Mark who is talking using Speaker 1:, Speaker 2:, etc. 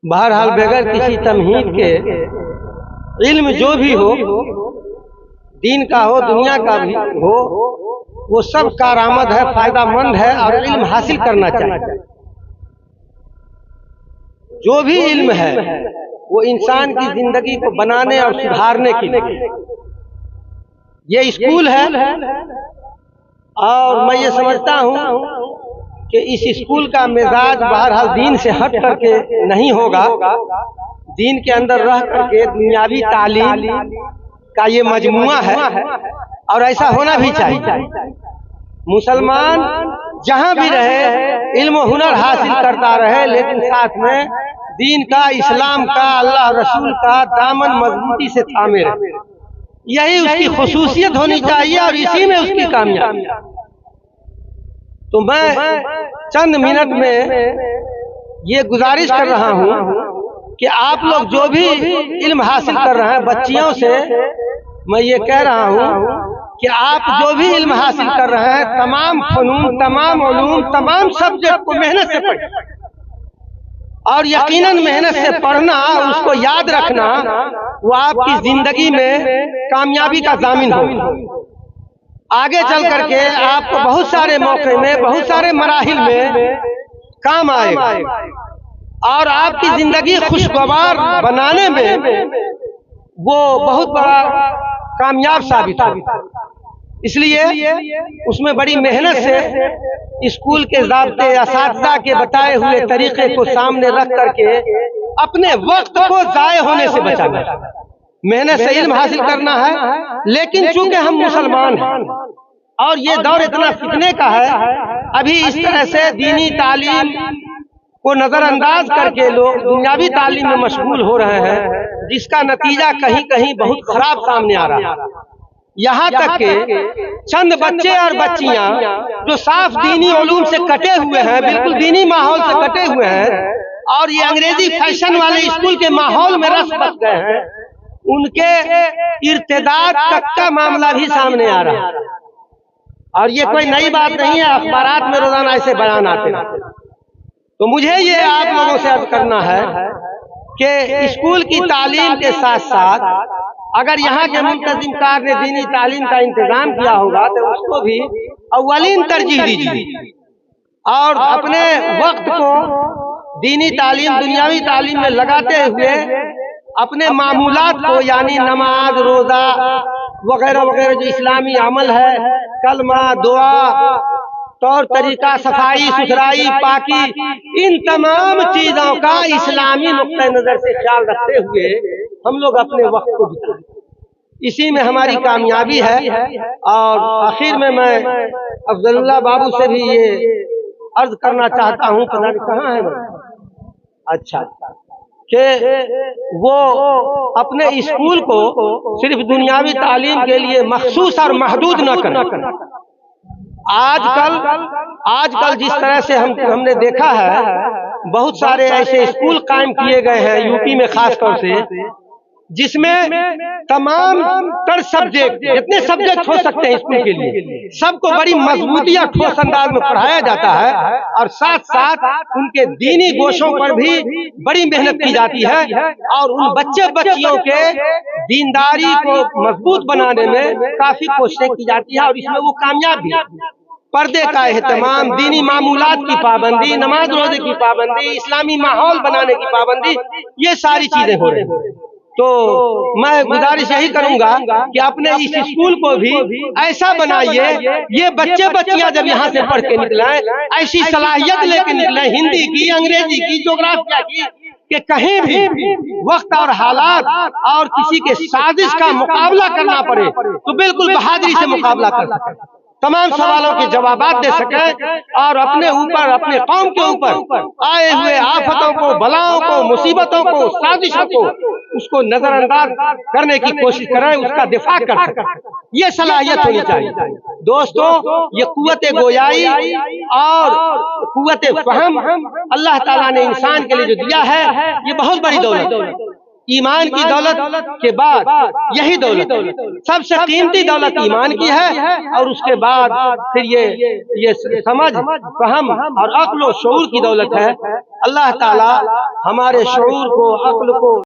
Speaker 1: बहरहाल बगैर किसी तमहीद के इल्म जो भी हो, दीन का हो दुनिया का भी हो, वो सब कारआमद है, फायदामंद है और इल्म हासिल करना चाहिए। जो भी इल्म है वो इंसान की जिंदगी को बनाने और सुधारने के लिए। ये स्कूल है और मैं ये समझता हूँ कि इस स्कूल का मिजाज बहरहाल दीन से हट करके नहीं होगा। दीन के अंदर रह करके दुनियावी तालीम का ये मजमुआ है और ऐसा होना भी चाहिए। मुसलमान जहां भी रहे इल्म हुनर हासिल करता रहे, लेकिन साथ में दीन का, इस्लाम का, अल्लाह रसूल का दामन मजबूती से थामे रहे। यही उसकी खुसूसियत होनी चाहिए और इसी में उसकी कामयाबी। तो मैं चंद मिनट में ये गुजारिश कर रहा हूं कि आप लोग जो भी इल्म हासिल कर रहे हैं, बच्चियों से मैं ये कह रहा हूं कि आप जो भी इल्म हासिल कर रहे हैं, तमाम फनून, तमाम उलूम, तमाम सब्जेक्ट को मेहनत से पढ़ें और यकीनन मेहनत से पढ़ना, उसको याद रखना, वो आपकी जिंदगी में कामयाबी का जामिन हो। आगे चल करके आपको बहुत सारे मौके में, बहुत सारे मराहिल में काम आएगा और आपकी जिंदगी खुशगवार बनाने में वो बहुत बड़ा कामयाब साबित होगा। इसलिए उसमें बड़ी मेहनत से स्कूल के ज़ाब्ते, असातिज़ा के बताए हुए तरीके को सामने रख करके अपने वक्त को ज़ाय होने से बचाना, मेहनत से इल्म हासिल करना है। लेकिन चूंकि हम मुसलमान हैं और ये दौर इतना फितने का है, अभी इस तरह से दीनी तालीम को नजरअंदाज करके लोग दुनियावी तालीम में मशगूल हो रहे हैं, जिसका नतीजा कहीं कहीं बहुत खराब सामने आ रहा है। यहाँ तक के चंद बच्चे और बच्चियां जो साफ दीनी उलूम से कटे हुए हैं, बिल्कुल दीनी माहौल से कटे हुए हैं और ये अंग्रेजी फैशन वाले स्कूल के माहौल में रस बस गए हैं, उनके इर्तिदाद तक का मामला भी सामने आ रहा है। और ये कोई नई बात नहीं है, अखबारात में रोजाना ऐसे बयान आते हैं। तो मुझे ये आप लोगों से अर्ज करना है कि स्कूल की तालीम के साथ साथ अगर यहाँ के मुंतज़िमकार ने दीनी तालीम का इंतजाम किया होगा तो उसको भी अव्वलीन तरजीह दीजिए और अपने वक्त को दीनी तालीम, दुनियावी तालीम में लगाते हुए अपने मामूलात को, यानी नमाज, रोजा वगैरह वगैरह जो इस्लामी अमल है, कलमा, दुआ, तौर तरीका, सफाई सुथराई, पाकी, इन तमाम चीजों का इस्लामी नुक्ते नजर से ख्याल रखते हुए हम लोग अपने वक्त को बिताएं। इसी में हमारी कामयाबी है। और आखिर में मैं अफजलुल्लाह बाबू से भी ये अर्ज करना चाहता हूँ, पता नहीं कहाँ है मैं, अच्छा, कि वो अपने स्कूल को सिर्फ दुनियावी तालीम के लिए मखसूस और महदूद न करें। आजकल जिस तरह से हमने देखा है, बहुत सारे ऐसे स्कूल कायम किए गए हैं यूपी में खास तौर से, जिसमें तमाम तर सब्जेक्ट, जितने सब्जेक्ट हो सकते हैं स्कूल के लिए, सबको बड़ी मजबूती और ठोस अंदाज में पढ़ाया जाता है और साथ साथ उनके दीनी गोशों पर भी बड़ी मेहनत की जाती है और उन बच्चे बच्चियों के दीनदारी को मजबूत बनाने में काफी कोशिशें की जाती है और इसमें वो कामयाब भी। पर्दे का एहतमाम, दीनी मामूलात की पाबंदी, नमाज रोजे की पाबंदी, इस्लामी माहौल बनाने की पाबंदी, ये सारी चीजें हो रही हैं। तो मैं गुजारिश यही करूंगा कि अपने इस स्कूल को भी ऐसा बनाइए, ये बच्चे बच्चियां जब यहाँ से पढ़ के निकले, ऐसी सलाहियत लेके निकले हिंदी की, अंग्रेजी की, ज्योग्राफिया की, कि कहीं भी वक्त और हालात और किसी के साजिश का मुकाबला करना पड़े तो बिल्कुल बहादुरी से मुकाबला कर सके, तमाम सवालों के जवाबात दे सके और अपने ऊपर, अपने कौम के ऊपर आए हुए आफतों को, बलाओं को, मुसीबतों को, साजिशों को, उसको नजरअंदाज करने की कोशिश करें, उसका दिफा कर सके। ये सलाहियत होनी चाहिए दोस्तों। ये कुव्वत गोयाई और कुव्वत फहम अल्लाह ताला ने इंसान के लिए जो दिया है, ये बहुत बड़ी दौलत है। ایمان کی دولت کے بعد یہی دولت سب سے قیمتی دولت ایمان کی ہے، اور اس کے بعد پھر یہ سمجھ، فہم اور عقل و شعور کی دولت ہے۔ اللہ تعالی ہمارے شعور کو، عقل کو